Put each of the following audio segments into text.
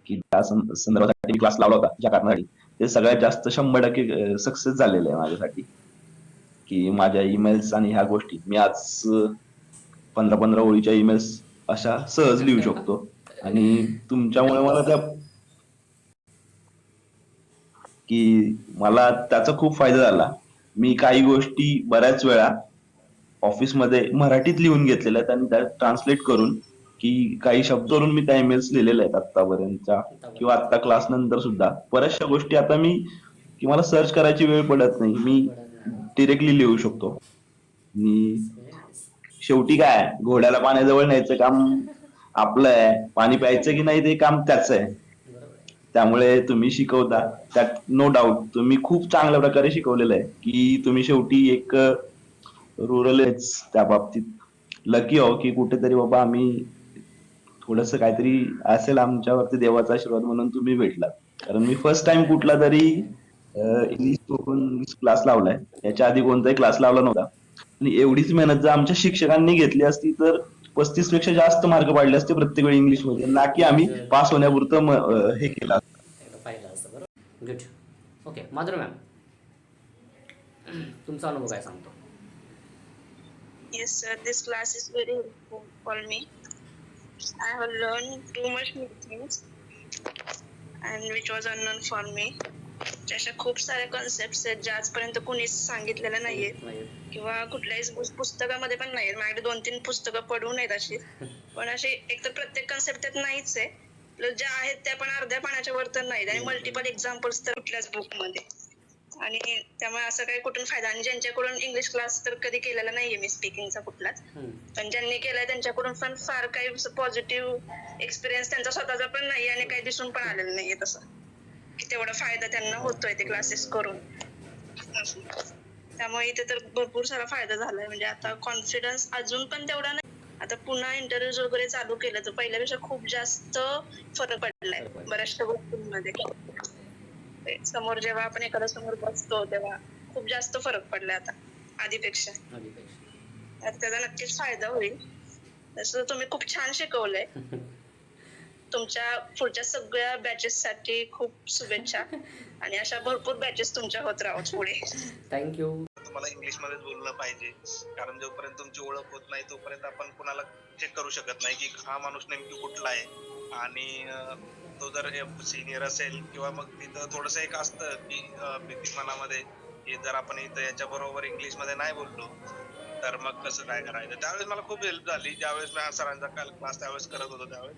की त्या संदर्भासाठी क्लास लावला होता ज्या कारणासाठी, ते सगळ्यात जास्त 100% सक्सेस झालेलं आहे माझ्यासाठी. की माझ्या ईमेल्स आणि ह्या गोष्टी मी आज 15-15 ओळीच्या ईमेल्स अशा सहज लिहू शकतो. आणि तुमच्यामुळे मला की मला त्याचा खूप फायदा झाला. मी काही गोष्टी बऱ्याच वेळा ऑफिसमध्ये मराठीत लिहून घेतलेल्या आहेत आणि त्या ट्रान्सलेट करून, की काही शब्द करून मी त्या ईमेल्स लिहिलेल्या आहेत आत्तापर्यंतच्या, किंवा आता क्लास नंतर सुद्धा बऱ्याचशा गोष्टी आता मी, की मला सर्च करायची वेळ पडत नाही, मी पडत नाही. डिरेक्टली लिहू शकतो. आणि व्हेरी नाईस. शेवटी काय, घोड्याला पाण्याजवळ न्यायचं काम आपलं आहे, पाणी प्यायचं की नाही ते काम त्याचं आहे. बरोबर आहे. त्यामुळे तुम्ही शिकवता त्यात नो डाऊट तुम्ही खूप चांगल्या प्रकारे शिकवलेलं आहे, की तुम्ही शेवटी एक रुरल आहेच त्या बाबतीत. लकी आहो की कुठेतरी बाबा आम्ही थोडंसं काहीतरी असेल आमच्यावरती देवाचा आशीर्वाद म्हणून तुम्ही भेटलात. कारण मी फर्स्ट टाइम कुठला तरी इंग्लिश स्पोकन इंग्लिश क्लास लावलाय. याच्या आधी कोणताही क्लास लावला नव्हता. आणि एवढीच मेहनत जर आमच्या शिक्षकांनी घेतली असती तर 35 पेक्षा जास्त मार्क पाडले असते प्रत्येक वेळी इंग्लिशमध्ये. ना की आम्ही पास होण्यापुरतं हे केलं. एकदा पाहिलं असतं. बरोबर. गुड. ओके, माधुरी मॅम, तुमचा अनुभव काय सांगतो? Yes, sir. This class is very helpful for me. I have learned too much new things and which was unknown for me. अशा खूप साऱ्या कॉन्सेप्ट्स आहेत ज्या आजपर्यंत कोणीच सांगितलेल्या नाहीयेत नाही. किंवा कुठल्याही पुस्तकामध्ये पण नाहीये. माझ्याकडे 2-3 पुस्तकं पडून आहेत अशी. पण अशी एकतर प्रत्येक कॉन्सेप्ट त्यात नाहीच आहे. प्लस ज्या आहेत त्या पण अर्ध्या पानाच्या वर तर नाहीत आणि मल्टिपल एक्झाम्पल्स तर कुठल्याच बुकमध्ये. आणि त्यामुळे असं काही कुठून फायदा. आणि ज्यांच्याकडून इंग्लिश क्लास तर कधी केलेला नाहीये मी स्पीकिंगचा कुठलाच, पण ज्यांनी केलाय त्यांच्याकडून पण फार काही पॉझिटिव्ह एक्सपिरियन्स त्यांचा स्वतःचा पण नाही आणि काही दिसून पण आलेलं नाहीये तसं, की तेवढा फायदा त्यांना होतोय ते क्लासेस करून. त्यामुळे इथे तर भरपूर सारा फायदा झालाय. म्हणजे आता कॉन्फिडन्स अजून पण तेवढा नाही. आता पुन्हा इंटरव्ह्यूज वगैरे चालू केलं तर पहिल्यापेक्षा खूप जास्त फरक पडलाय बऱ्याचशा गोष्टींमध्ये. समोर जेव्हा आपण एखाद्या समोर बसतो तेव्हा खूप जास्त फरक पडलाय आता आधीपेक्षा. तर त्याचा नक्कीच फायदा होईल. तसं तुम्ही खूप छान शिकवलंय. तुमच्या पुढच्या सगळ्या बॅचेस साठी खूप शुभेच्छा आणि अशा भरपूर बॅचेस तुमच्या होत राहत पुढे. थँक्यू. तुम्हाला इंग्लिश मध्येच बोललं पाहिजे, कारण जोपर्यंत तुमची ओळख होत नाही तोपर्यंत आपण कुणाला चेक करू शकत नाही की हा माणूस नेमकी कुठला आहे. आणि तो जर सिनियर असेल किंवा मग तिथं थोडस एक असतं की भीती मनामध्ये, की जर आपण इथं याच्या बरोबर इंग्लिश मध्ये नाही बोललो तर मग कसं काय करायचं. त्यावेळेस मला खूप हेल्प झाली ज्यावेळेस मी सरांचा क्लास त्यावेळेस करत होतो त्यावेळेस,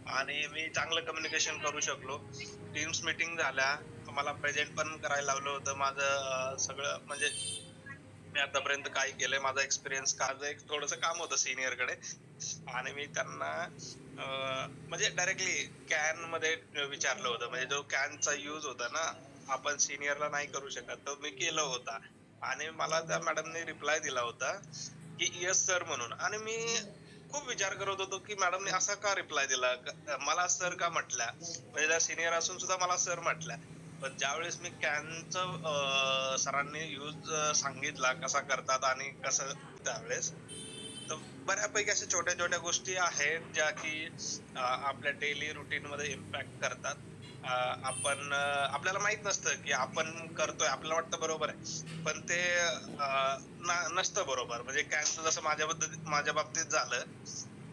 आणि मी चांगलं कम्युनिकेशन करू शकलो. टीम्स मीटिंग झाल्या, मला प्रेझेंट पण करायला लावलं होतं माझं सगळं. म्हणजे मी आतापर्यंत काय केलंय, माझा एक्सपिरियन्स, माझं एक थोडंसं काम होतं सिनियर कडे, आणि मी त्यांना म्हणजे डायरेक्टली कॅन मध्ये विचारलं होतं. म्हणजे जो कॅनचा यूज होता ना, आपण सिनियरला नाही करू शकत, तो मी केलं होता. आणि मला त्या मॅडमने रिप्लाय दिला होता की येस सर म्हणून. आणि मी खूप विचार करत होतो की मॅडमने असा का रिप्लाय दिला, मला सर का म्हटल्या, म्हणजे त्या सिनियर असून सुद्धा मला सर म्हटल्या. पण ज्यावेळेस मी कॅनचं सरांनी यूज सांगितला कसा करतात आणि कसं, त्यावेळेस तर बऱ्यापैकी अशा छोट्या छोट्या गोष्टी आहेत ज्या की आपल्या डेली रुटीन मध्ये इम्पॅक्ट करतात. आपण आपल्याला माहित नसतं की आपण करतोय, आपल्याला वाटतं बरोबर आहे, पण ते नसतं बरोबर. म्हणजे कॅनचं जसं माझ्या बाबतीत झालं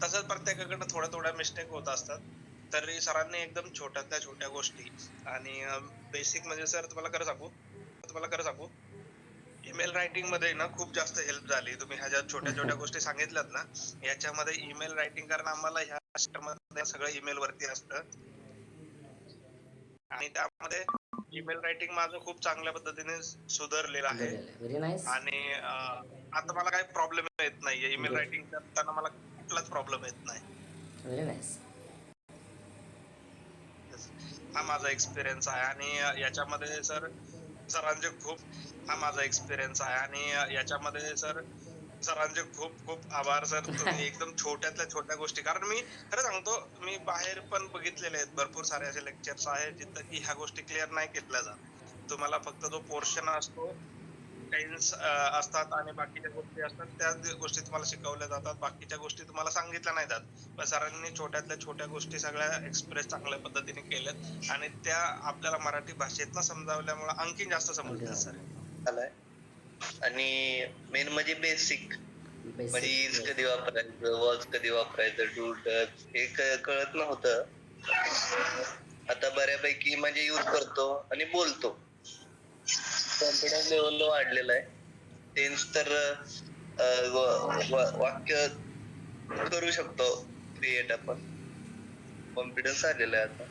तसंच प्रत्येकाकडनं थोड्या थोड्या मिस्टेक होत असतात. तरी सरांनी एकदम छोट्यातल्या छोट्या गोष्टी आणि बेसिक, म्हणजे सर तुम्हाला खरं सांगू ईमेल रायटिंग मध्ये ना खूप जास्त हेल्प झाली. तुम्ही ह्या ज्या छोट्या छोट्या गोष्टी सांगितल्यात ना, याच्यामध्ये ईमेल रायटिंग, कारण आम्हाला ह्या सगळं ईमेल वरती असतं आणि त्यामध्ये ईमेल रायटिंग माझं खूप चांगल्या पद्धतीने सुधारलेलं आहे. Very nice. आणि आता मला काही प्रॉब्लेम येत नाहीये ईमेल रायटिंग करताना, मला कुठलाच प्रॉब्लेम येत नाही. Very nice. हा माझा एक्सपिरियन्स आहे. आणि याच्यामध्ये सरांचे खूप हा माझा एक्सपिरियन्स आहे. आणि याच्यामध्ये सरांचे खूप खूप आभार सर. तुम्ही एकदम छोट्यातल्या छोट्या गोष्टी, कारण मी खरं सांगतो, मी बाहेर पण बघितलेले आहेत भरपूर सारे असे लेक्चर्स आहेत जिथं की ह्या गोष्टी क्लिअर नाही केल्या जात. तुम्हाला फक्त जो पोर्शन असतो टेन्स असतात आणि बाकीच्या गोष्टी असतात, त्याच गोष्टी तुम्हाला शिकवल्या जातात. बाकीच्या गोष्टी तुम्हाला सांगितल्या नाही जात. पण सरांनी छोट्यातल्या छोट्या गोष्टी सगळ्या एक्सप्रेस चांगल्या पद्धतीने केल्यात आणि त्या आपल्याला मराठी भाषेतनं समजावल्यामुळे आणखीन जास्त समजतात सर. आलाय. आणि मेन म्हणजे बेसिक म्हणजे इज बेसिक कधी वापरायचं, वॉज कधी वापरायचं, डू डज हे कळत नव्हतं. आता बऱ्यापैकी म्हणजे यूज करतो आणि बोलतो. कॉन्फिडन्स लेवल वाढलेला आहे. टेन्स तर वाक्य करू शकतो क्रिएट आपण. कॉन्फिडन्स आलेला आहे आता.